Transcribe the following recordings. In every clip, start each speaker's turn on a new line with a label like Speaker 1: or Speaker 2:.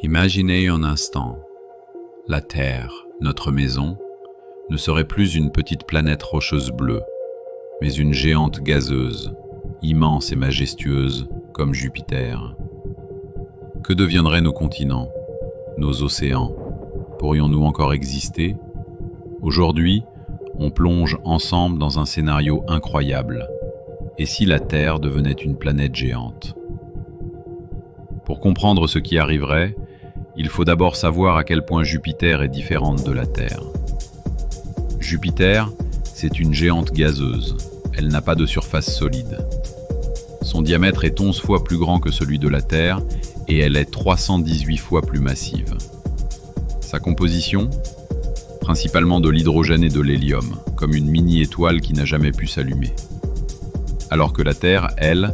Speaker 1: Imaginez un instant, la Terre, notre maison, ne serait plus une petite planète rocheuse bleue, mais une géante gazeuse, immense et majestueuse comme Jupiter. Que deviendraient nos continents, nos océans? Pourrions-nous encore exister? Aujourd'hui, on plonge ensemble dans un scénario incroyable. Et si la Terre devenait une planète géante? Pour comprendre ce qui arriverait, il faut d'abord savoir à quel point Jupiter est différente de la Terre. Jupiter, c'est une géante gazeuse. Elle n'a pas de surface solide. Son diamètre est 11 fois plus grand que celui de la Terre et elle est 318 fois plus massive. Sa composition? Principalement de l'hydrogène et de l'hélium, comme une mini-étoile qui n'a jamais pu s'allumer. Alors que la Terre, elle,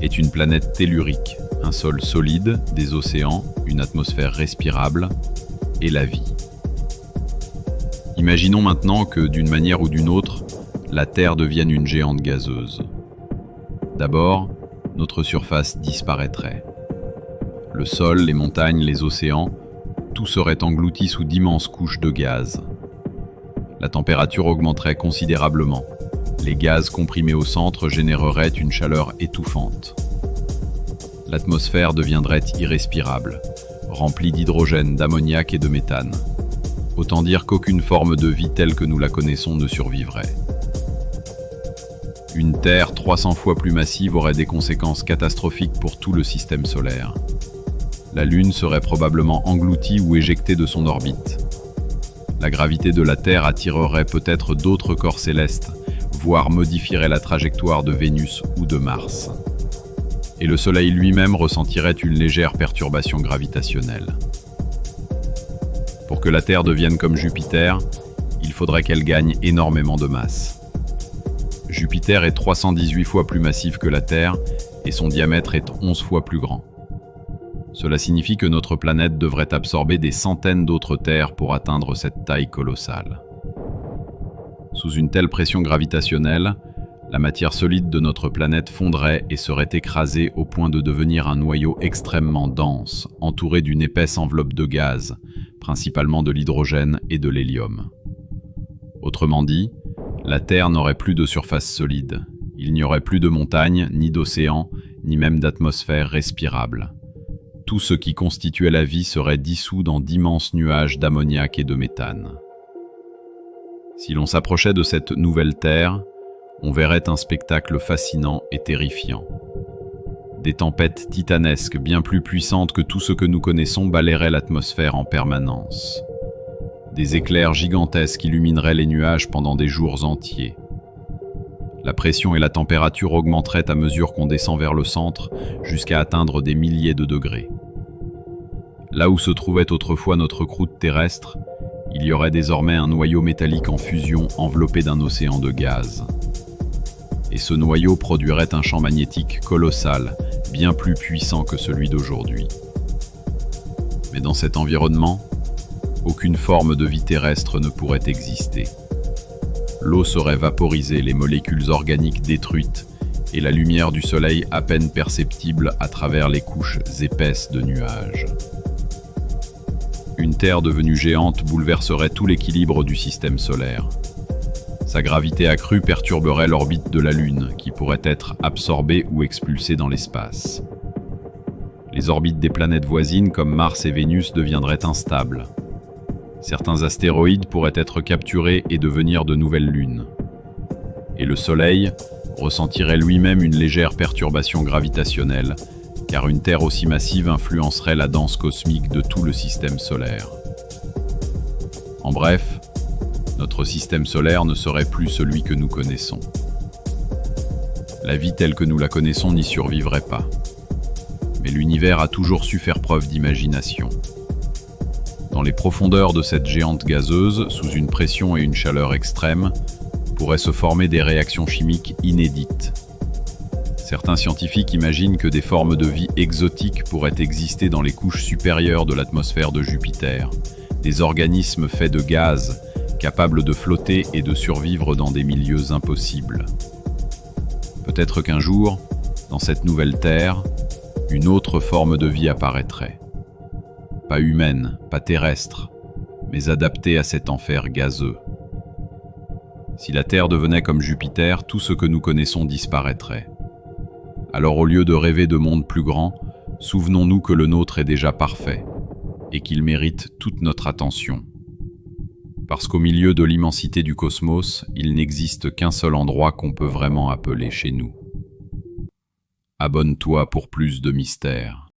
Speaker 1: est une planète tellurique, un sol solide, des océans, une atmosphère respirable et la vie. Imaginons maintenant que, d'une manière ou d'une autre, la Terre devienne une géante gazeuse. D'abord, notre surface disparaîtrait. Le sol, les montagnes, les océans, tout serait englouti sous d'immenses couches de gaz. La température augmenterait considérablement. Les gaz comprimés au centre généreraient une chaleur étouffante. L'atmosphère deviendrait irrespirable, remplie d'hydrogène, d'ammoniac et de méthane. Autant dire qu'aucune forme de vie telle que nous la connaissons ne survivrait. Une Terre 300 fois plus massive aurait des conséquences catastrophiques pour tout le système solaire. La Lune serait probablement engloutie ou éjectée de son orbite. La gravité de la Terre attirerait peut-être d'autres corps célestes, voire modifierait la trajectoire de Vénus ou de Mars. Et le Soleil lui-même ressentirait une légère perturbation gravitationnelle. Pour que la Terre devienne comme Jupiter, il faudrait qu'elle gagne énormément de masse. Jupiter est 318 fois plus massif que la Terre et son diamètre est 11 fois plus grand. Cela signifie que notre planète devrait absorber des centaines d'autres terres pour atteindre cette taille colossale. Sous une telle pression gravitationnelle, la matière solide de notre planète fondrait et serait écrasée au point de devenir un noyau extrêmement dense, entouré d'une épaisse enveloppe de gaz, principalement de l'hydrogène et de l'hélium. Autrement dit, la Terre n'aurait plus de surface solide. Il n'y aurait plus de montagnes, ni d'océans, ni même d'atmosphère respirable. Tout ce qui constituait la vie serait dissous dans d'immenses nuages d'ammoniac et de méthane. Si l'on s'approchait de cette nouvelle Terre, on verrait un spectacle fascinant et terrifiant. Des tempêtes titanesques bien plus puissantes que tout ce que nous connaissons balayeraient l'atmosphère en permanence. Des éclairs gigantesques illumineraient les nuages pendant des jours entiers. La pression et la température augmenteraient à mesure qu'on descend vers le centre, jusqu'à atteindre des milliers de degrés. Là où se trouvait autrefois notre croûte terrestre, il y aurait désormais un noyau métallique en fusion enveloppé d'un océan de gaz. Et ce noyau produirait un champ magnétique colossal, bien plus puissant que celui d'aujourd'hui. Mais dans cet environnement, aucune forme de vie terrestre ne pourrait exister. L'eau serait vaporisée, les molécules organiques détruites, et la lumière du soleil à peine perceptible à travers les couches épaisses de nuages. Une Terre devenue géante bouleverserait tout l'équilibre du système solaire. Sa gravité accrue perturberait l'orbite de la Lune, qui pourrait être absorbée ou expulsée dans l'espace. Les orbites des planètes voisines comme Mars et Vénus deviendraient instables. Certains astéroïdes pourraient être capturés et devenir de nouvelles lunes. Et le Soleil ressentirait lui-même une légère perturbation gravitationnelle, car une Terre aussi massive influencerait la danse cosmique de tout le système solaire. En bref, notre système solaire ne serait plus celui que nous connaissons. La vie telle que nous la connaissons n'y survivrait pas. Mais l'univers a toujours su faire preuve d'imagination. Dans les profondeurs de cette géante gazeuse, sous une pression et une chaleur extrêmes, pourraient se former des réactions chimiques inédites. Certains scientifiques imaginent que des formes de vie exotiques pourraient exister dans les couches supérieures de l'atmosphère de Jupiter, des organismes faits de gaz, capables de flotter et de survivre dans des milieux impossibles. Peut-être qu'un jour, dans cette nouvelle Terre, une autre forme de vie apparaîtrait. pas humaine, pas terrestre, mais adaptée à cet enfer gazeux. Si la Terre devenait comme Jupiter, tout ce que nous connaissons disparaîtrait. Alors au lieu de rêver de mondes plus grands, souvenons-nous que le nôtre est déjà parfait et qu'il mérite toute notre attention. Parce qu'au milieu de l'immensité du cosmos, il n'existe qu'un seul endroit qu'on peut vraiment appeler chez nous. Abonne-toi pour plus de mystères.